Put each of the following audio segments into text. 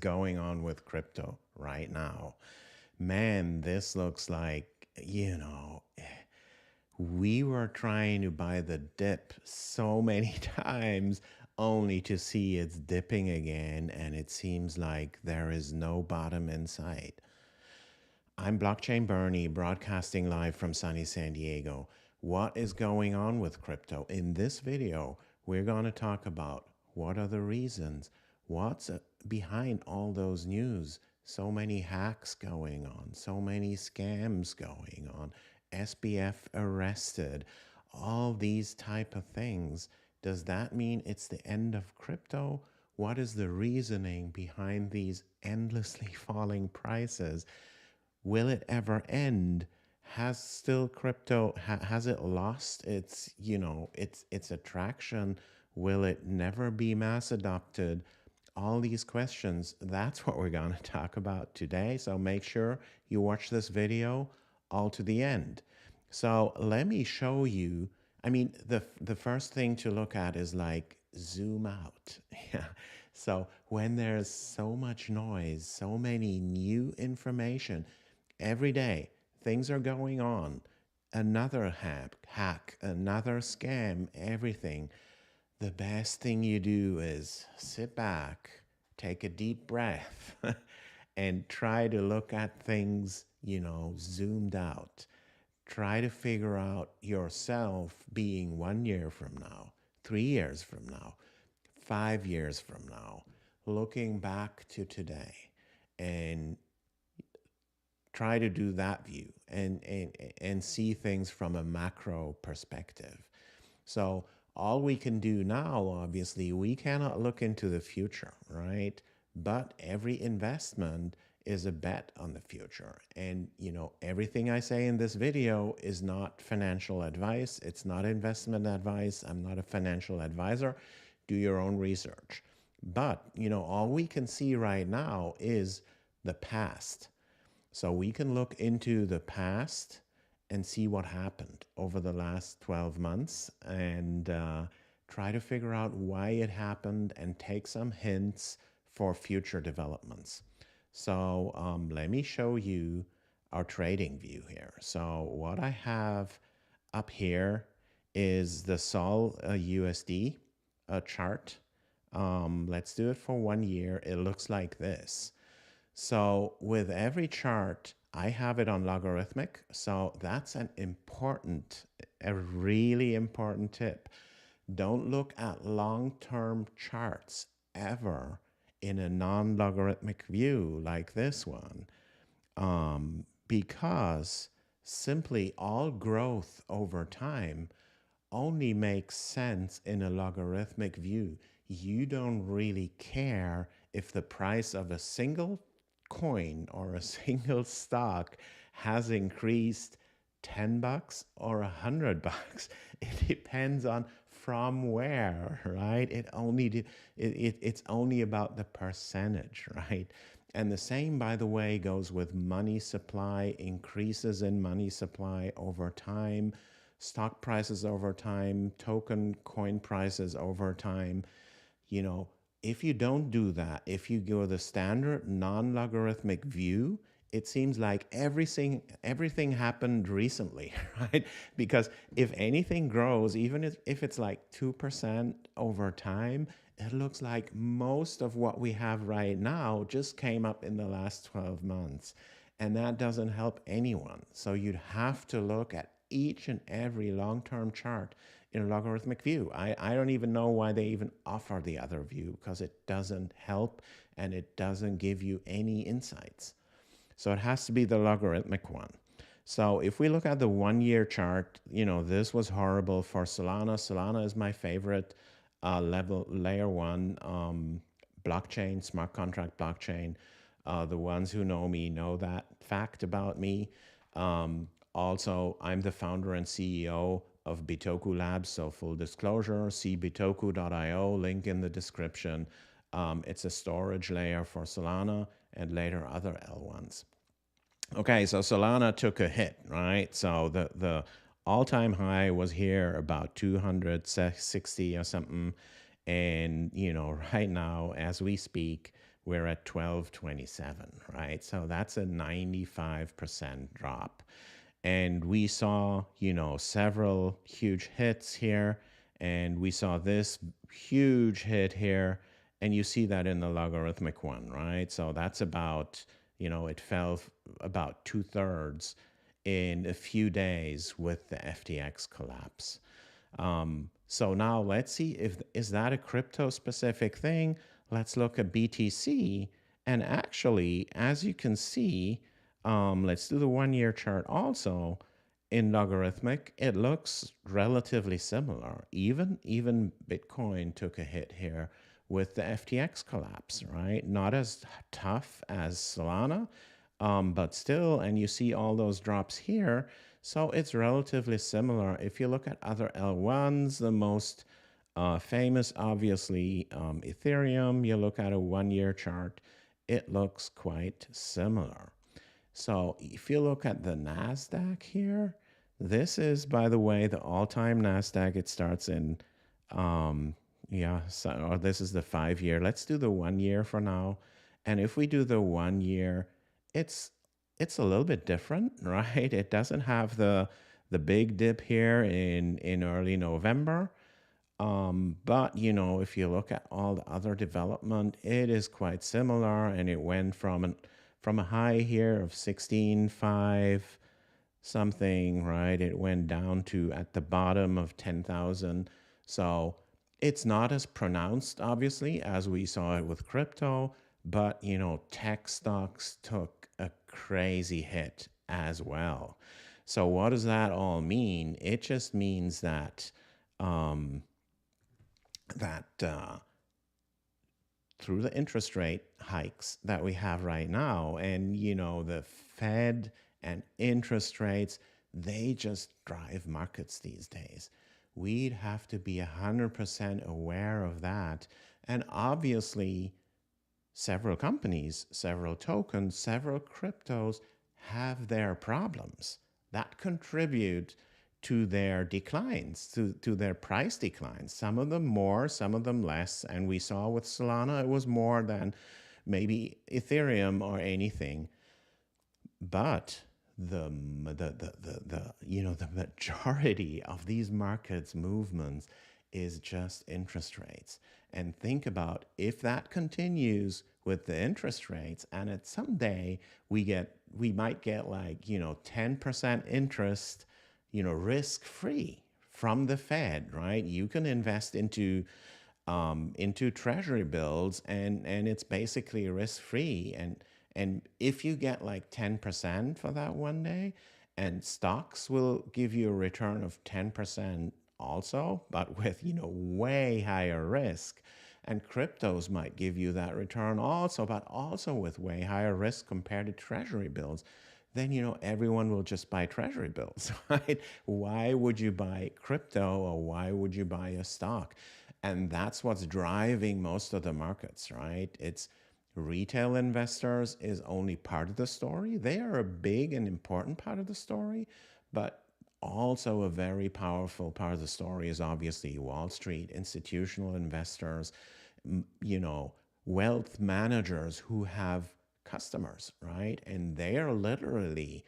going on with crypto right now? Man, this looks like, you know, we were trying to buy the dip so many times only to see it's dipping again, and it seems like there is no bottom in sight. I'm Blockchain Bernie, broadcasting live from sunny San Diego. What is going on with crypto? In this video, we're going to talk about what are the reasons, what's behind all those news, so many hacks going on, so many scams going on, SBF arrested, all these type of things. Does that mean it's the end of crypto? What is the reasoning behind these endlessly falling prices? Will it ever end? Has still crypto, has it lost its, its attraction? Will it never be mass adopted? All these questions, that's what we're going to talk about today. So make sure you watch this video all to the end. So let me show you. I mean, the first thing to look at is like zoom out. Yeah. So when there's so much noise, so many new information, every day, things are going on. Another hack, another scam, everything. The best thing you do is sit back, take a deep breath, and try to look at things, zoomed out. Try to figure out yourself being 1 year from now, 3 years from now, 5 years from now, looking back to today, and try to do that view and see things from a macro perspective. So all we can do now, obviously, we cannot look into the future, right? But every investment is a bet on the future. And, everything I say in this video is not financial advice. It's not investment advice. I'm not a financial advisor. Do your own research. But, all we can see right now is the past. So we can look into the past and see what happened over the last 12 months and try to figure out why it happened and take some hints for future developments. So let me show you our trading view here. So what I have up here is the Sol USD chart. Let's do it for 1 year. It looks like this. So with every chart, I have it on logarithmic. So that's a really important tip. Don't look at long-term charts ever in a non-logarithmic view like this one, because simply all growth over time only makes sense in a logarithmic view. You don't really care if the price of a single coin or a single stock has increased $10 or $100. It depends on from where, right? It's only about the percentage, right? And the same, by the way, goes with money supply, increases in money supply over time, stock prices over time, token coin prices over time. If you don't do that, if you go the standard non-logarithmic view, it seems like everything happened recently, right? Because if anything grows, even if it's like 2% over time, it looks like most of what we have right now just came up in the last 12 months. And that doesn't help anyone. So you'd have to look at each and every long-term chart in a logarithmic view. I don't even know why they even offer the other view, because it doesn't help and it doesn't give you any insights. So it has to be the logarithmic one. So if we look at the 1 year chart, this was horrible for Solana. Solana is my favorite layer one blockchain, smart contract blockchain. The ones who know me know that fact about me. Also, I'm the founder and CEO of Bitoku Labs, so full disclosure, see bitoku.io, link in the description. It's a storage layer for Solana and later other L1s. Okay, so Solana took a hit, right? So the all-time high was here about 260 or something. And, right now, as we speak, we're at 1227, right? So that's a 95% drop. And we saw, several huge hits here, and we saw this huge hit here, and you see that in the logarithmic one, right? So that's about, it fell about 2/3 in a few days with the FTX collapse. So now let's see if is that a crypto specific thing. Let's look at BTC, and actually, as you can see, let's do the 1 year chart also. In logarithmic, it looks relatively similar. Even Bitcoin took a hit here with the FTX collapse, right? Not as tough as Solana, but still, and you see all those drops here. So it's relatively similar. If you look at other L1s, the most famous, obviously, Ethereum, you look at a 1 year chart, it looks quite similar. So if you look at the NASDAQ here, this is, by the way, the all-time NASDAQ. It starts in, or this is the 5 year. Let's do the 1 year for now. And if we do the 1 year, it's it's a little bit different, right? It doesn't have the big dip here in early November. But if you look at all the other development, it is quite similar, and it went from a high here of 16.5 something, right? It went down to at the bottom of 10,000. So it's not as pronounced, obviously, as we saw it with crypto, but tech stocks took a crazy hit as well. So what does that all mean? It just means that um, that through the interest rate hikes that we have right now, and the Fed and interest rates, they just drive markets these days. We'd have to be 100% aware of that. And obviously, several companies, several tokens, several cryptos have their problems that contribute to their declines, to their price declines. Some of them more, some of them less. And we saw with Solana, it was more than maybe Ethereum or anything. But the majority of these markets movements is just interest rates. And think about if that continues with the interest rates, and at someday we might get like 10% interest, risk free from the Fed, right? You can invest into treasury bills, and it's basically risk free. And if you get like 10% for that one day, and stocks will give you a return of 10% also, but with way higher risk. And cryptos might give you that return also, but also with way higher risk compared to treasury bills. Then everyone will just buy treasury bills, right? Why would you buy crypto, or why would you buy a stock? And that's what's driving most of the markets, right? It's retail investors is only part of the story. They are a big and important part of the story, but also a very powerful part of the story is obviously Wall Street, institutional investors, wealth managers who have customers, right? And they literally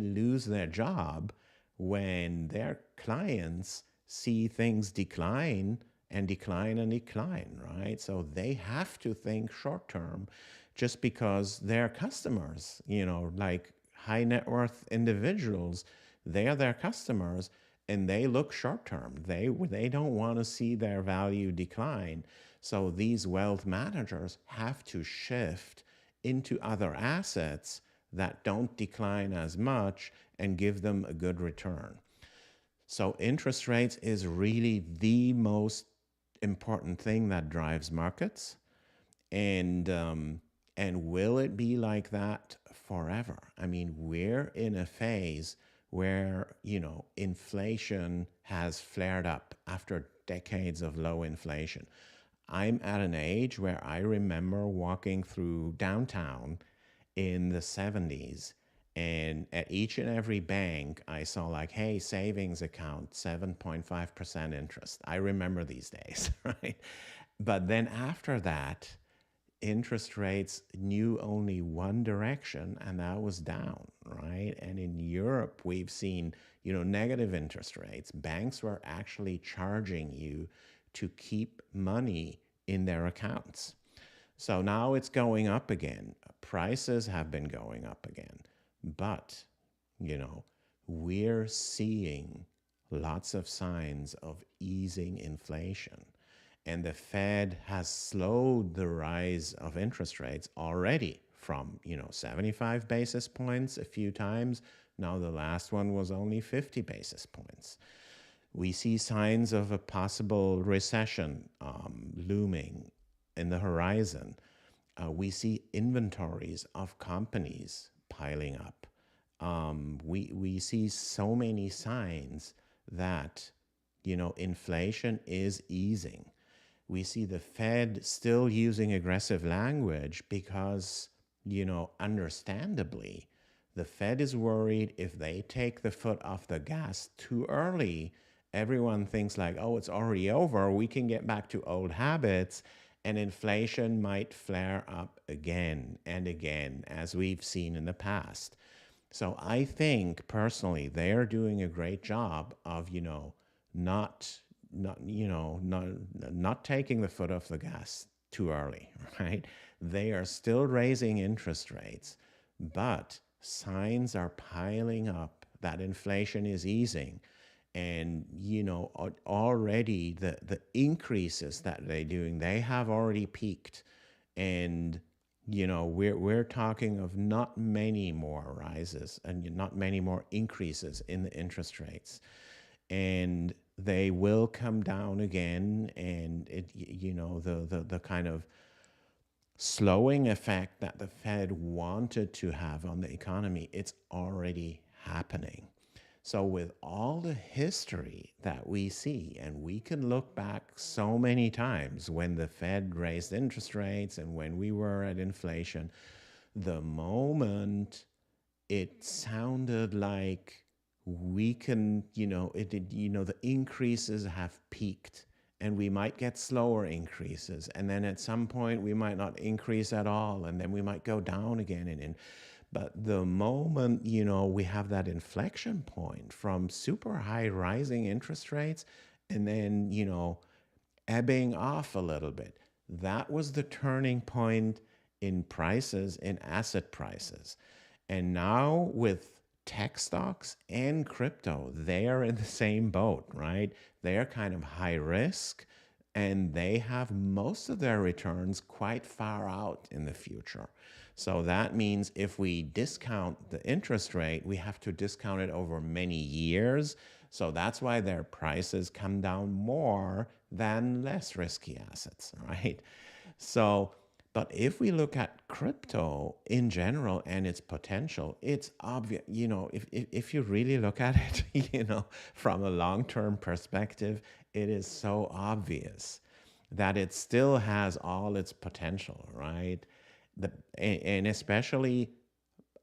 lose their job when their clients see things decline and decline and decline, right? So they have to think short term just because their customers, like high net worth individuals, they are their customers, and they look short term. They don't want to see their value decline. So these wealth managers have to shift into other assets that don't decline as much and give them a good return. So interest rates is really the most important thing that drives markets. And will it be like that forever? I mean, we're in a phase where inflation has flared up after decades of low inflation. I'm at an age where I remember walking through downtown in the 70s, and at each and every bank I saw like, hey, savings account, 7.5% interest. I remember these days, right? But then after that, interest rates knew only one direction, and that was down, right? And in Europe, we've seen, negative interest rates. Banks were actually charging you to keep money in their accounts. So now it's going up again. Prices have been going up again. But, you know, we're seeing lots of signs of easing inflation. And the Fed has slowed the rise of interest rates already from, 75 basis points a few times. Now the last one was only 50 basis points. We see signs of a possible recession looming in the horizon. We see inventories of companies piling up. We see so many signs that, inflation is easing. We see the Fed still using aggressive language because, understandably, the Fed is worried if they take the foot off the gas too early, everyone thinks like, oh, it's already over. We can get back to old habits, and inflation might flare up again and again, as we've seen in the past. So I think personally they're doing a great job of, not not taking the foot off the gas too early, right? They are still raising interest rates, but signs are piling up that inflation is easing. And already the increases that they're doing, they have already peaked. And we're talking of not many more rises and not many more increases in the interest rates, and they will come down again. And the kind of slowing effect that the Fed wanted to have on the economy, it's already happening. So with all the history that we see, and we can look back so many times when the Fed raised interest rates and when we were at inflation, the moment it sounded like we can, the increases have peaked and we might get slower increases. And then at some point we might not increase at all. And then we might go down again. But the moment, we have that inflection point from super high rising interest rates and then, ebbing off a little bit, that was the turning point in prices, in asset prices. And now with tech stocks and crypto, they are in the same boat, right? They are kind of high risk and they have most of their returns quite far out in the future. So that means if we discount the interest rate, we have to discount it over many years. So that's why their prices come down more than less risky assets, right? So, but if we look at crypto in general and its potential, it's obvious, if you really look at it, from a long-term perspective, it is so obvious that it still has all its potential, right? And especially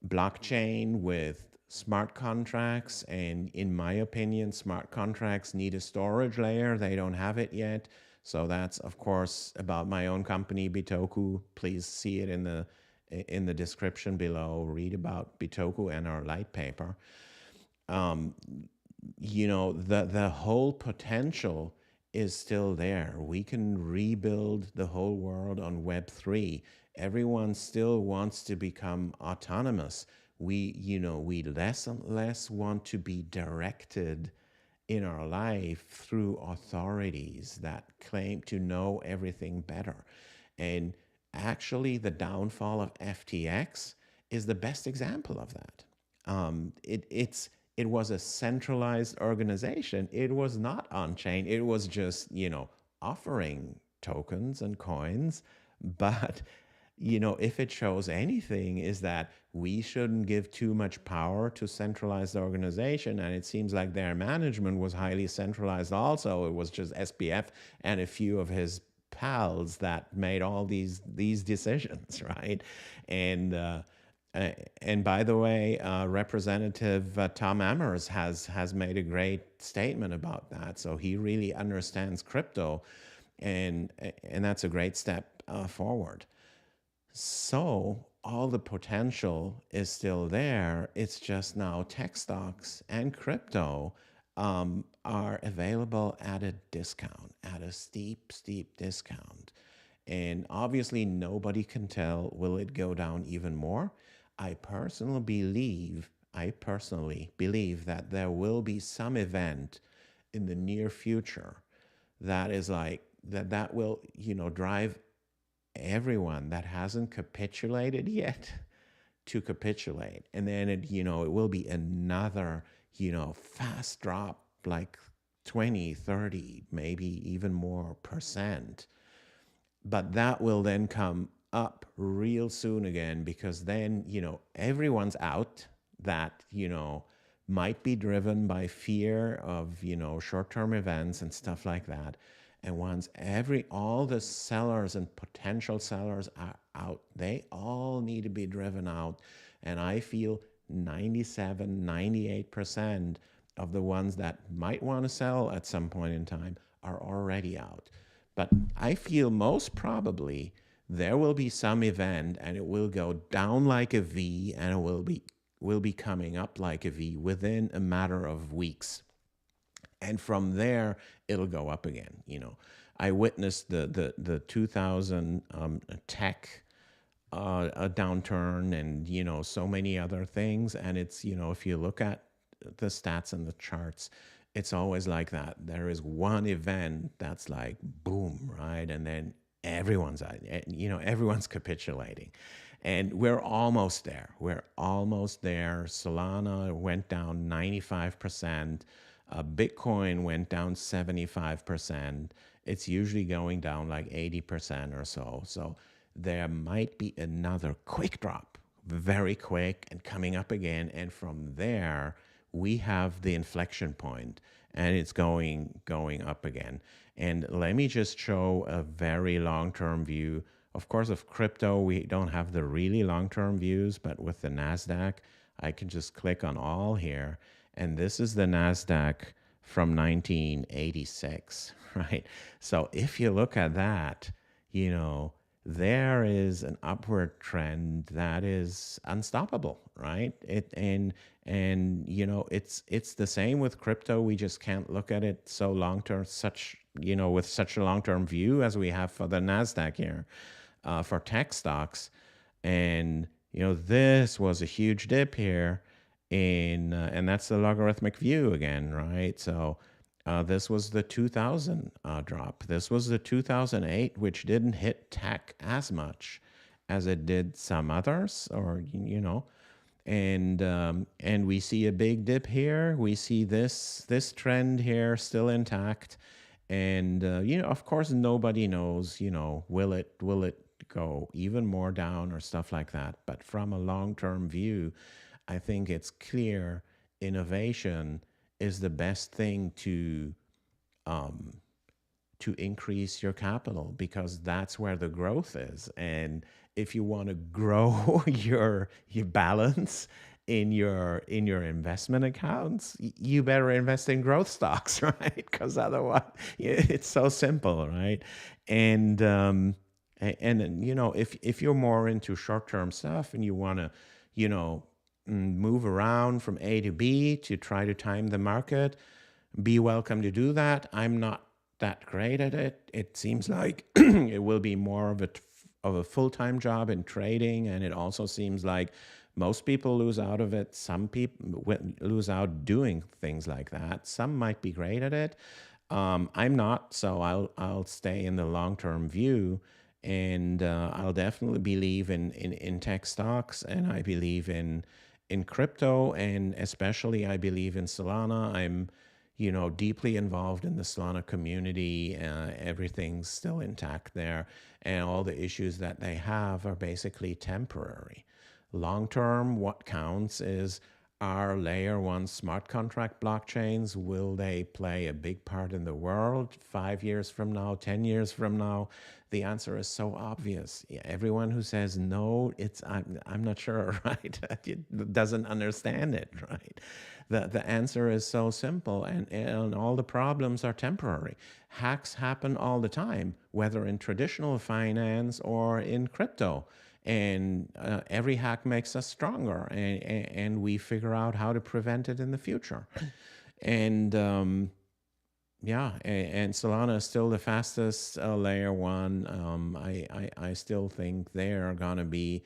blockchain with smart contracts. And in my opinion, smart contracts need a storage layer. They don't have it yet. So that's, of course, about my own company, Bitoku. Please see it in the description below. Read about Bitoku and our light paper. The whole potential is still there. We can rebuild the whole world on Web3. Everyone still wants to become autonomous. We less and less want to be directed in our life through authorities that claim to know everything better. And actually, the downfall of FTX is the best example of that. It was a centralized organization. It was not on chain. It was just, offering tokens and coins. But, if it shows anything, is that we shouldn't give too much power to centralized organization. And it seems like their management was highly centralized also. It was just SBF and a few of his pals that made all these decisions, right? And by the way, Representative Tom Amers has made a great statement about that. So he really understands crypto, and that's a great step forward. So all the potential is still there. It's just now tech stocks and crypto are available at a discount, at a steep, steep discount. And obviously, nobody can tell will it go down even more. I personally believe that there will be some event in the near future that is like that will drive everyone that hasn't capitulated yet to capitulate, and then it will be another fast drop, like 20, 30, maybe even more percent. But that will then come up real soon again, because then everyone's out that might be driven by fear of short-term events and stuff like that. And once all the sellers and potential sellers are out, they all need to be driven out. And I feel 97, 98% of the ones that might want to sell at some point in time are already out. But I feel most probably there will be some event and it will go down like a V, and it will be coming up like a V within a matter of weeks. And from there, it'll go up again. I witnessed the 2000 tech a downturn, and so many other things. And it's if you look at the stats and the charts, it's always like that. There is one event that's like boom, right? And then everyone's capitulating. And we're almost there. Solana went down 95%. Bitcoin went down 75%. It's usually going down like 80% or so. So there might be another quick drop, very quick, and coming up again. And from there, we have the inflection point, and it's going up again. And let me just show a very long-term view. Of course, of crypto, we don't have the really long-term views, but with the NASDAQ, I can just click on all here. And this is the NASDAQ from 1986, right? So if you look at that, there is an upward trend that is unstoppable, right? It's the same with crypto. We just can't look at it so long term, with such a long term view as we have for the Nasdaq here, for tech stocks. And this was a huge dip here, and that's the logarithmic view again, right? So this was the 2000 drop. This was the 2008, which didn't hit tech as much as it did some others, or and we see a big dip here. We see this trend here still intact, and of course, nobody knows. Will it go even more down or stuff like that? But from a long-term view, I think it's clear innovation is the best thing to increase your capital, because that's where the growth is. And if you want to grow your balance in your investment accounts, you better invest in growth stocks, right? Because otherwise, it's so simple, right? And if you're more into short-term stuff and you want to, move around from A to B to try to time the market, be welcome to do that. I'm not that great at it. It seems like it will be more of a full-time job in trading, and it also seems like most people lose out of it. Some people lose out doing things like that. Some might be great at it. I'm not, so I'll stay in the long-term view, and I'll definitely believe in tech stocks, and I believe in crypto, and especially I believe in Solana. I'm deeply involved in the Solana community. Everything's still intact there, and all the issues that they have are basically temporary. Long term, what counts is, are layer one smart contract blockchains, will they play a big part in the world 5 years from now, 10 years from now? The answer is so obvious. Everyone who says no, I'm not sure, right? It doesn't understand it, right? The answer is so simple, and all the problems are temporary. Hacks happen all the time, whether in traditional finance or in crypto. And every hack makes us stronger, and we figure out how to prevent it in the future. And yeah, and Solana is still the fastest layer one. I still think they're gonna be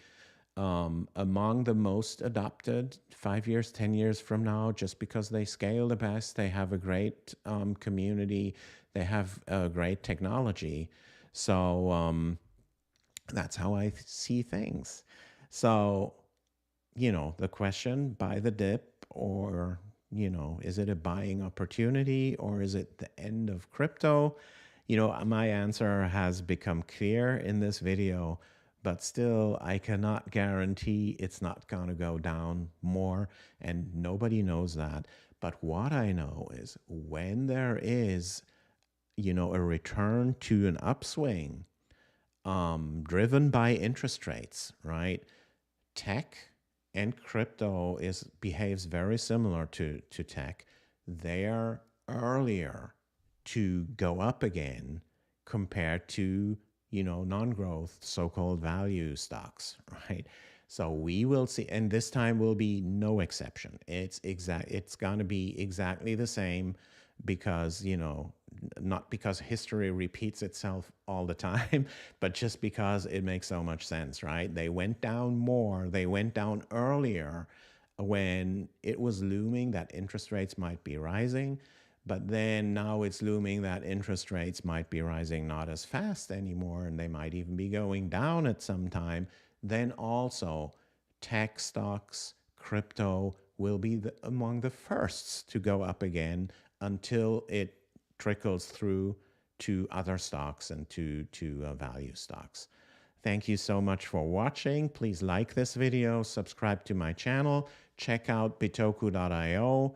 among the most adopted 5 years, 10 years from now, just because they scale the best. They have a great community. They have a great technology. So that's how I see things. So, the question, buy the dip, or, is it a buying opportunity, or is it the end of crypto? My answer has become clear in this video, but still, I cannot guarantee it's not going to go down more, and nobody knows that. But what I know is when there is, a return to an upswing, driven by interest rates, right? Tech and crypto behaves very similar to tech. They are earlier to go up again compared to non-growth, so-called value stocks, right? So we will see, and this time will be no exception. It's going to be exactly the same, because not because history repeats itself all the time, but just because it makes so much sense, right? They went down more, they went down earlier when it was looming that interest rates might be rising. But then now it's looming that interest rates might be rising not as fast anymore, and they might even be going down at some time. Then also tech stocks, crypto will be among the firsts to go up again, until it trickles through to other stocks and to value stocks. Thank you so much for watching. Please like this video, subscribe to my channel, check out bitoku.io.